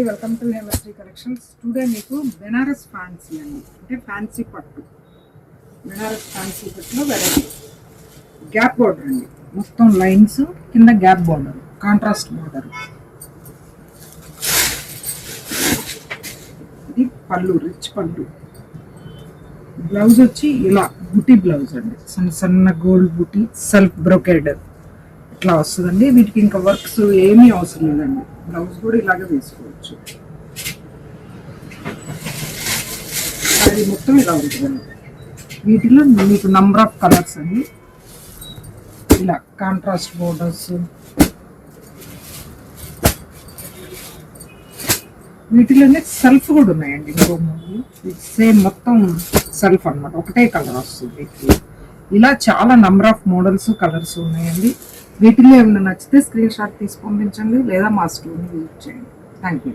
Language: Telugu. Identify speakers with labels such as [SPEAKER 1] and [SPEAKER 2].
[SPEAKER 1] Welcome to Hemasri collections. Today మీకు బెనారస్ ఫ్యాన్సీ అండి, అంటే ఫ్యాన్సీ పట్టు. బెనారస్ ఫ్యాన్సీ పట్టులో వెరైటీ గ్యాప్ బోర్డర్ అండి, మొత్తం లైన్స్ కింద గ్యాప్ బోర్డర్, కాంట్రాస్ట్ బోర్డర్. ఇది పళ్ళు, రిచ్ పళ్ళు. బ్లౌజ్ వచ్చి ఇలా బుటీ బ్లౌజ్ అండి, సన్న సన్న గోల్డ్ బుటీ, సెల్ఫ్ బ్రోకేడ్ ఇట్లా వస్తుందండి. వీటికి ఇంకా వర్క్స్ ఏమీ అవసరం లేదండి, బ్లౌజ్ కూడా ఇలాగే వేసుకోవచ్చు. అది మొత్తం ఇలా ఉంటుందండి. వీటిలో మీకు నంబర్ ఆఫ్ కలర్స్ అండి, ఇలా కాంట్రాస్ట్ బోర్డర్స్. వీటిలోనే సెల్ఫ్ కూడా ఉన్నాయండి, ఇంకో మూడు సేమ్ మొత్తం సెల్ఫ్ అన్నమాట, ఒకటే కలర్ వస్తుంది. ఇలా చాలా నంబర్ ఆఫ్ మోడల్స్, కలర్స్ ఉన్నాయండి. వీటిలో ఏమైనా నచ్చితే స్క్రీన్ షాట్ తీసి పంపించండి, లేదా మా స్టోర్ని విజిట్ చేయండి. Thank you.